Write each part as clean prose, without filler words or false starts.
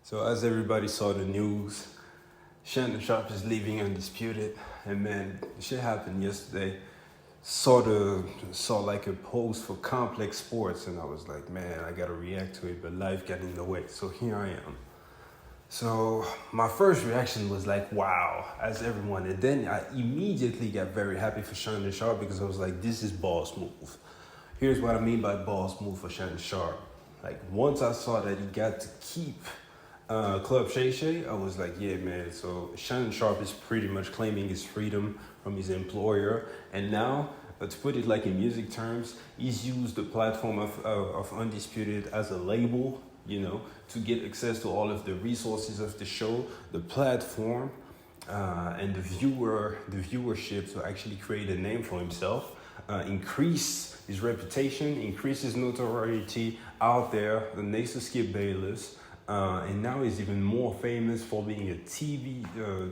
So as everybody saw the news, Shannon Sharpe is leaving Undisputed, and man, shit happened yesterday. Saw like a post for Complex Sports, and I was like, man, I gotta react to it, but life got in the way. So here I am. So my first reaction was like, wow, as everyone, and then I immediately got very happy for Shannon Sharpe because I was like, this is boss move. Here's what I mean by boss move for Shannon Sharpe. Like once I saw that he got to keep Club Shay Shay, I was like, yeah, man. So Shannon Sharpe is pretty much claiming his freedom from his employer. And now, to put it like in music terms, he's used the platform of Undisputed as a label, to get access to all of the resources of the show, the platform, and the viewership to actually create a name for himself, increase his reputation, increase his notoriety out there next to Skip Bayless. And now he's even more famous for being a TV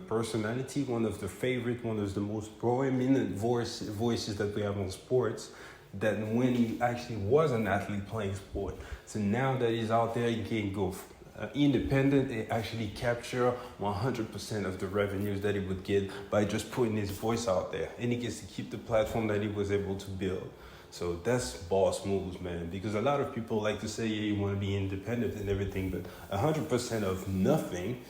personality, one of the most prominent voices that we have on sports, that when he actually was an athlete playing sport. So now that he's out there, he can go independent and actually capture 100% of the revenues that he would get by just putting his voice out there. And he gets to keep the platform that he was able to build. So that's boss moves, man. Because a lot of people like to say, yeah, you want to be independent and everything, but 100% of nothing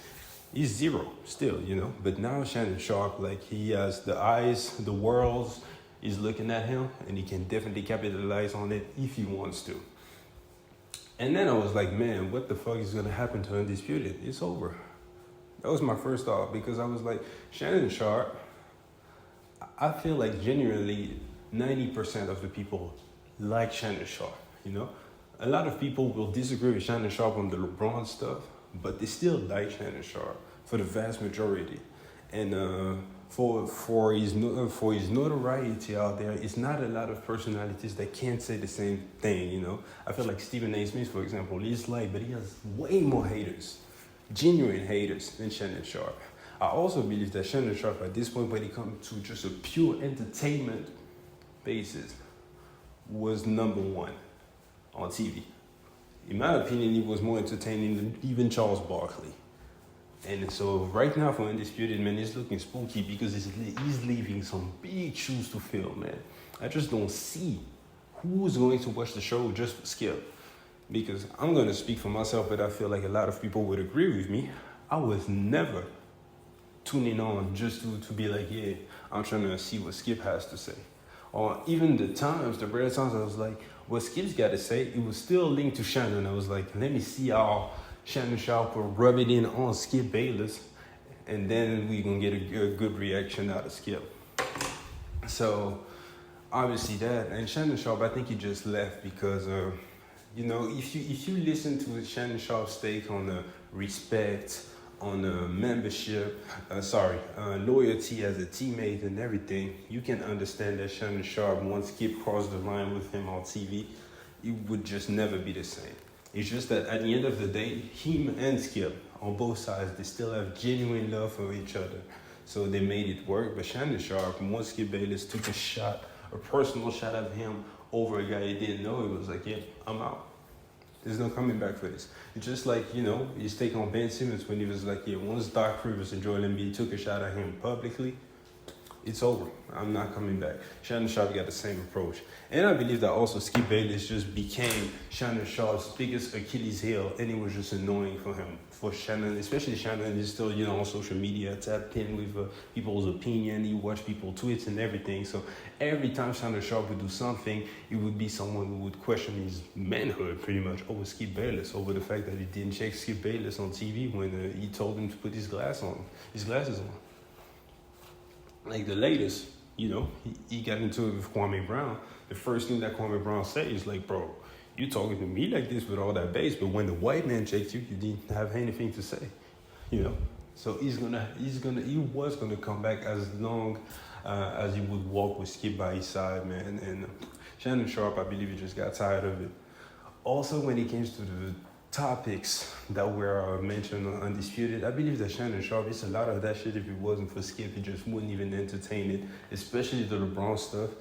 is zero still, But now Shannon Sharpe, like he has the eyes, the world is looking at him, and he can definitely capitalize on it if he wants to. And then I was like, man, what the fuck is going to happen to Undisputed? It's over. That was my first thought, because I was like, Shannon Sharpe, I feel like genuinely 90% of the people like Shannon Sharpe, A lot of people will disagree with Shannon Sharpe on the LeBron stuff, but they still like Shannon Sharpe for the vast majority. And for his notoriety out there, it's not a lot of personalities that can't say the same thing, I feel like Stephen A. Smith, for example, he's liked, but he has way more haters, genuine haters, than Shannon Sharpe. I also believe that Shannon Sharpe, at this point, when it comes to just a pure entertainment basis, was number one on TV. In my opinion, he was more entertaining than even Charles Barkley. And so right now for Undisputed, man, it's looking spooky because he's leaving some big shoes to fill, man. I just don't see who's going to watch the show just for Skip. Because I'm going to speak for myself, but I feel like a lot of people would agree with me. I was never tuning on just to be like, yeah, I'm trying to see what Skip has to say. Or even the rare times, I was like, what Skip's got to say, it was still linked to Shannon. I was like, let me see how Shannon Sharpe will rub it in on Skip Bayless, and then we're going to get a good reaction out of Skip. So, obviously that, and Shannon Sharpe, I think he just left because, if you listen to Shannon Sharpe's take on the respect, on membership, loyalty as a teammate and everything, you can understand that Shannon Sharpe, once Skip crossed the line with him on TV, it would just never be the same. It's just that at the end of the day, him and Skip, on both sides, they still have genuine love for each other. So they made it work. But Shannon Sharpe, once Skip Bayless took a personal shot at him over a guy he didn't know, he was like, yeah, I'm out. There's no coming back for this. It's just like, his take on Ben Simmons when he was like, yeah, once Doc Rivers and Joel Embiid took a shot at him publicly, it's over. I'm not coming back. Shannon Sharpe got the same approach. And I believe that also Skip Bayless just became Shannon Sharpe's biggest Achilles heel, and it was just annoying for him. For Shannon, especially Shannon is still, on social media, tapped in with people's opinion. He watched people's tweets and everything. So every time Shannon Sharpe would do something, it would be someone who would question his manhood pretty much over Skip Bayless, over the fact that he didn't check Skip Bayless on TV when he told him to put his glasses on. Like the latest, he got into it with Kwame Brown. The first thing that Kwame Brown said is like, bro, you talking to me like this with all that bass, but when the white man checked you, you didn't have anything to say, So he was gonna come back as long as he would walk with Skip by his side, man. And Shannon Sharpe, I believe he just got tired of it. Also, when it came to the topics that were mentioned on Undisputed, I believe that Shannon Sharpe, it's a lot of that shit. If it wasn't for Skip, he just wouldn't even entertain it, especially the LeBron stuff.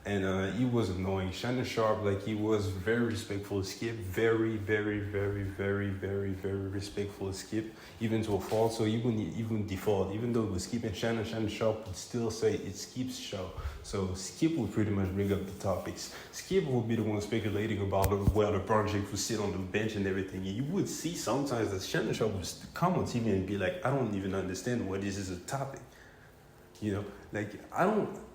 and he was annoying. Shannon Sharpe, like, he was very respectful of Skip, very, very, very, very, very, very respectful of Skip, even to a fault. So he wouldn't even default, even though it was Skip and Shannon Sharpe would still say it's Skip's show. So Skip would pretty much bring up the topics. Skip would be the one speculating about where LeBron James would sit on the bench and everything. And you would see sometimes that Shannon Sharpe would come on TV and be like, I don't even understand why this is a topic. You know, like,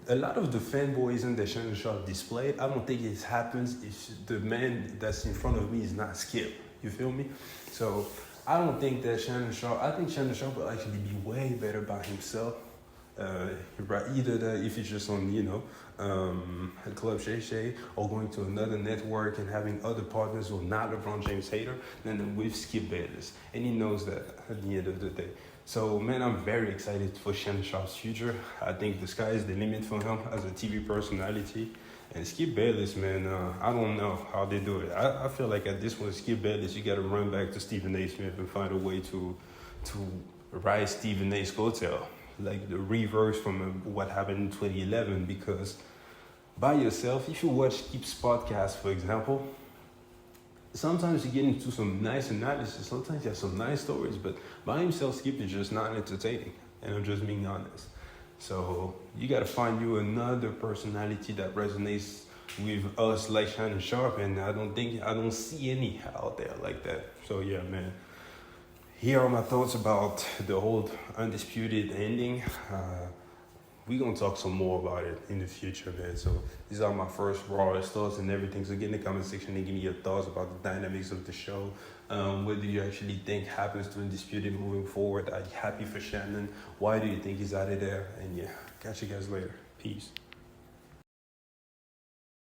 a lot of the fanboys in the Shannon Sharpe displayed, I don't think it happens if the man that's in front of me is not Skip. You feel me? So I don't think that I think Shannon Sharpe will actually be way better by himself. Either that if it's just on, Club Shay Shay, or going to another network and having other partners who are not LeBron James hater, then with Skip Bayless. And he knows that at the end of the day. So, man, I'm very excited for Shannon Sharpe's future. I think the sky is the limit for him as a TV personality. And Skip Bayless, man, I don't know how they do it. I feel like at this point, Skip Bayless, you got to run back to Stephen A. Smith and find a way to ride Stephen A's coattail, like the reverse from what happened in 2011. Because by yourself, if you watch Skip's podcast, for example, sometimes you get into some nice analysis, sometimes you have some nice stories, but by himself, Skip is just not entertaining, and I'm just being honest. So you gotta find you another personality that resonates with us like Shannon Sharpe, and I don't see any out there like that. So yeah, man. Here are my thoughts about the whole Undisputed ending. We're going to talk some more about it in the future, man. So these are my first rawest thoughts and everything. So get in the comment section and give me your thoughts about the dynamics of the show. What do you actually think happens to Undisputed moving forward? Are you happy for Shannon? Why do you think he's out of there? And yeah, catch you guys later. Peace.